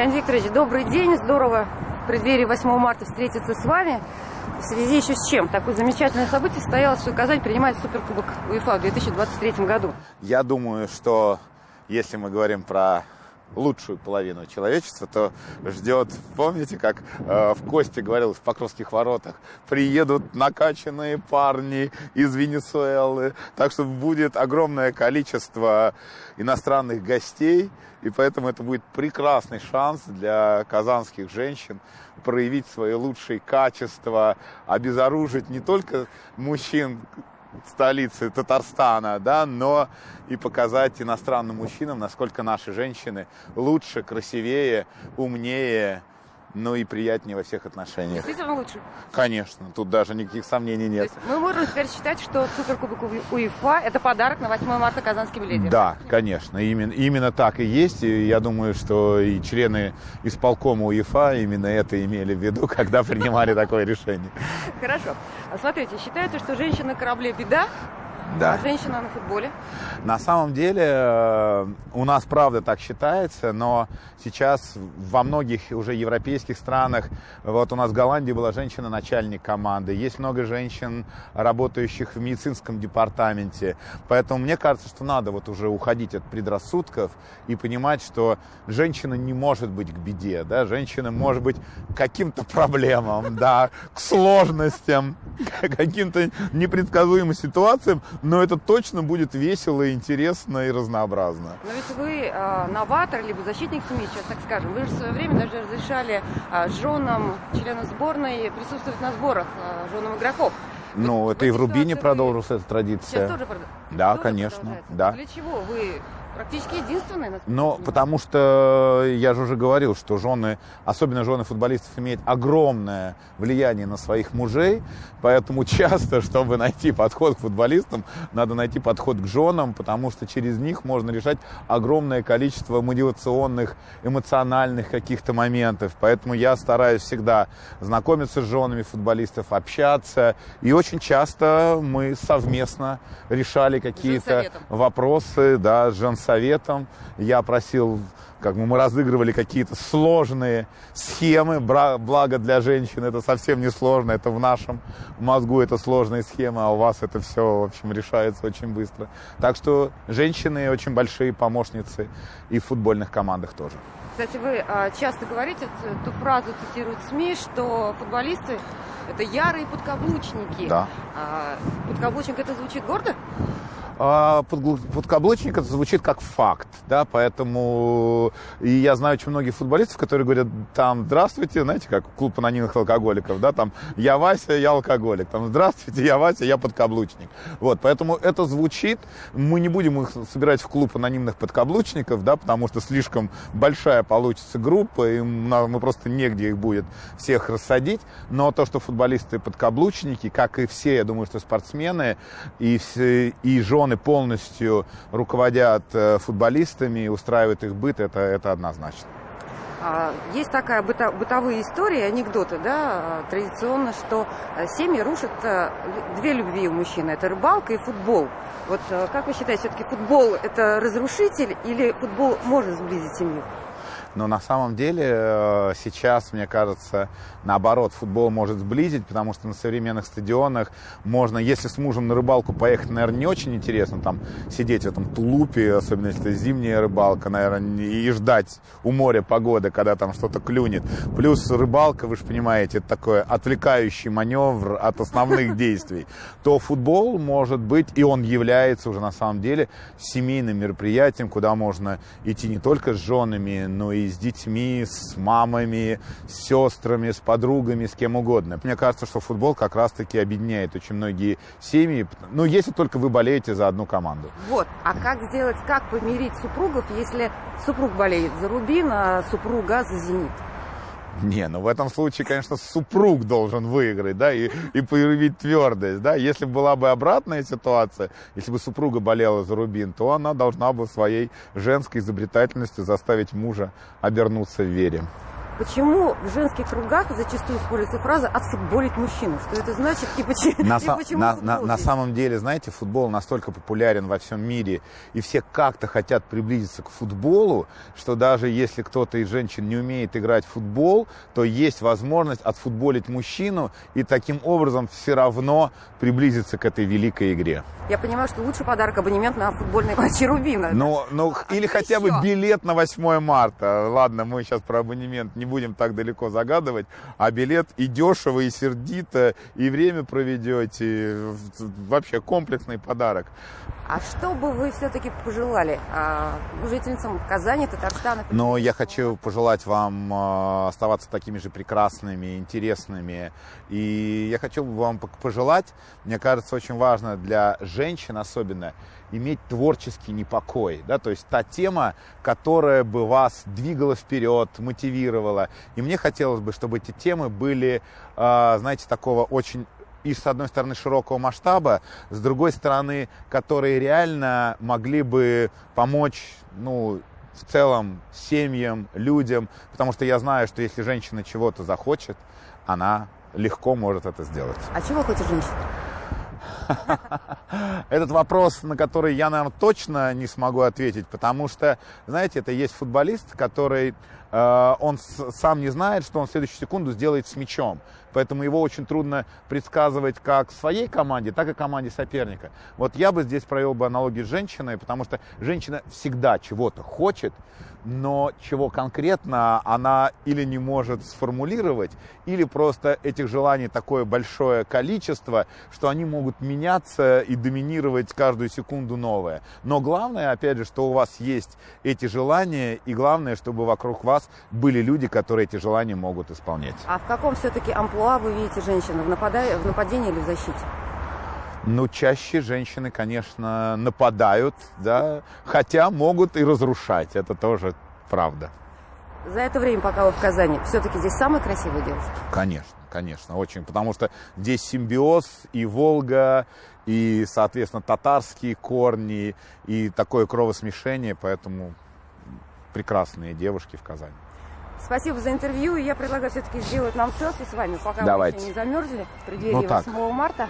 Леонид Викторович, добрый день. Здорово в преддверии 8 марта встретиться с вами. В связи еще с чем? Такое замечательное событие состоялось, что Казань принимает Суперкубок УЕФА в 2023 году. Я думаю, что если мы говорим про лучшую половину человечества, то ждет, помните, как в Косте говорил в Покровских воротах, приедут накачанные парни из Венесуэлы, так что будет огромное количество иностранных гостей, и поэтому это будет прекрасный шанс для казанских женщин проявить свои лучшие качества, обезоружить не только мужчин столицы Татарстана, да, но и показать иностранным мужчинам, насколько наши женщины лучше, красивее, умнее, ну и приятнее во всех отношениях. Действительно лучше? Конечно, тут даже никаких сомнений нет. То есть мы можем теперь считать, что Суперкубок УЕФА – это подарок на 8 марта казанским леди? Да, конечно, именно так и есть. И я думаю, что и члены исполкома УЕФА именно это имели в виду, когда принимали такое решение. Хорошо. Смотрите, считается, что женщина на корабле – беда, да. А женщина на футболе? На самом деле у нас правда так считается, но сейчас во многих уже европейских странах, вот у нас в Голландии была женщина-начальник команды, есть много женщин, работающих в медицинском департаменте, поэтому мне кажется, что надо вот уже уходить от предрассудков и понимать, что женщина не может быть к беде, да, женщина может быть к каким-то проблемам, да, к сложностям, к каким-то непредсказуемым ситуациям, но это точно будет весело, интересно и разнообразно. Но ведь вы новатор, либо защитник СМИ, сейчас так скажем. Вы же в свое время даже разрешали женам членов сборной присутствовать на сборах, женам игроков. Ну, это и в Рубине продолжилась эта традиция. Сейчас тоже Да, конечно. Да. Для чего? Вы практически единственные. Ну, потому что я же уже говорил, что жены, особенно жены футболистов, имеют огромное влияние на своих мужей, поэтому часто, чтобы найти подход к футболистам, надо найти подход к женам, потому что через них можно решать огромное количество мотивационных, эмоциональных каких-то моментов. Поэтому я стараюсь всегда знакомиться с женами футболистов, общаться, и очень часто мы совместно решали какие-то вопросы, да, с женсоветом. Я просил, как мы разыгрывали какие-то сложные схемы, благо для женщин это совсем не сложно, это в нашем мозгу это сложные схемы, а у вас это все, в общем, решается очень быстро. Так что женщины очень большие помощницы и в футбольных командах тоже. Кстати, вы часто говорите, эту фразу цитируют СМИ, что футболисты – это ярые подкаблучники. Да. Подкаблучник – это звучит гордо? Подкаблучник это звучит как факт, да, поэтому и я знаю очень многих футболистов, которые говорят там: здравствуйте, знаете, как клуб анонимных алкоголиков, да, там я Вася, я алкоголик, там здравствуйте, я Вася, я подкаблучник. Вот, поэтому это звучит, мы не будем их собирать в клуб анонимных подкаблучников, да, потому что слишком большая получится группа, и мы просто негде их будет всех рассадить, но то, что футболисты подкаблучники, как и все, я думаю, что спортсмены и жены полностью руководят футболистами, устраивают их быт, это однозначно. Есть такая бытовые истории, анекдоты, да, традиционно, что семьи рушат две любви у мужчины. Это рыбалка и футбол. Вот как вы считаете, все-таки футбол – это разрушитель или футбол может сблизить семью? Но на самом деле сейчас, мне кажется, наоборот, футбол может сблизить, потому что на современных стадионах можно, если с мужем на рыбалку поехать, наверное, не очень интересно, там сидеть в этом тулупе, особенно если это зимняя рыбалка, наверное, и ждать у моря погоды, когда там что-то клюнет. Плюс рыбалка, вы же понимаете, это такой отвлекающий маневр от основных действий. То футбол может быть, и он является уже на самом деле семейным мероприятием, куда можно идти не только с женами, но и с детьми, с мамами, с сестрами, с подругами, с кем угодно. Мне кажется, что футбол как раз-таки объединяет очень многие семьи, ну, если только вы болеете за одну команду. Вот, а как помирить супругов, если супруг болеет за Рубин, а супруга за Зенит? Не, ну в этом случае, конечно, супруг должен выиграть, да, и проявить твердость, да. Если была бы обратная ситуация, если бы супруга болела за Рубин, то она должна бы своей женской изобретательностью заставить мужа обернуться в вере. Почему в женских кругах зачастую используется фраза «отфутболить мужчину»? Что это значит и почему? На самом деле, знаете, футбол настолько популярен во всем мире, и все как-то хотят приблизиться к футболу, что даже если кто-то из женщин не умеет играть в футбол, то есть возможность отфутболить мужчину и таким образом все равно приблизиться к этой великой игре. Я понимаю, что лучший подарок — абонемент на футбольные матчи Рубина. Или хотя бы билет на 8 марта. Ладно, мы сейчас про абонемент не будем так далеко загадывать, а билет и дешево, и сердито, и время проведете. Вообще комплексный подарок. А что бы вы все-таки пожелали жительницам Казани, Татарстана? Но я хочу пожелать вам оставаться такими же прекрасными, интересными. И я хочу вам пожелать, мне кажется, очень важно для женщин особенно, иметь творческий непокой, да, то есть та тема, которая бы вас двигала вперед, мотивировала. И мне хотелось бы, чтобы эти темы были, знаете, такого очень, и с одной стороны широкого масштаба, с другой стороны, которые реально могли бы помочь, в целом семьям, людям, потому что я знаю, что если женщина чего-то захочет, она легко может это сделать. А чего хочет женщина? Этот вопрос, на который я, наверное, точно не смогу ответить, потому что, знаете, это есть футболист, который, он сам не знает, что он в следующую секунду сделает с мячом. Поэтому его очень трудно предсказывать как своей команде, так и команде соперника. Вот я бы здесь провел бы аналогию с женщиной, потому что женщина всегда чего-то хочет, но чего конкретно она или не может сформулировать, или просто этих желаний такое большое количество, что они могут меняться и доминировать каждую секунду новое. Но главное, опять же, что у вас есть эти желания, и главное, чтобы вокруг вас были люди, которые эти желания могут исполнять. А в каком все-таки амплуа вы видите женщину? В нападении или в защите? Чаще женщины, конечно, нападают, да, хотя могут и разрушать, это тоже правда. За это время, пока вы в Казани, все-таки здесь самые красивые девушки? Конечно, очень, потому что здесь симбиоз и Волга, и, соответственно, татарские корни, и такое кровосмешение, поэтому прекрасные девушки в Казани. Спасибо за интервью. Я предлагаю все-таки сделать нам селфи с вами, пока Давайте. вы еще не замерзли в преддверии 8 марта.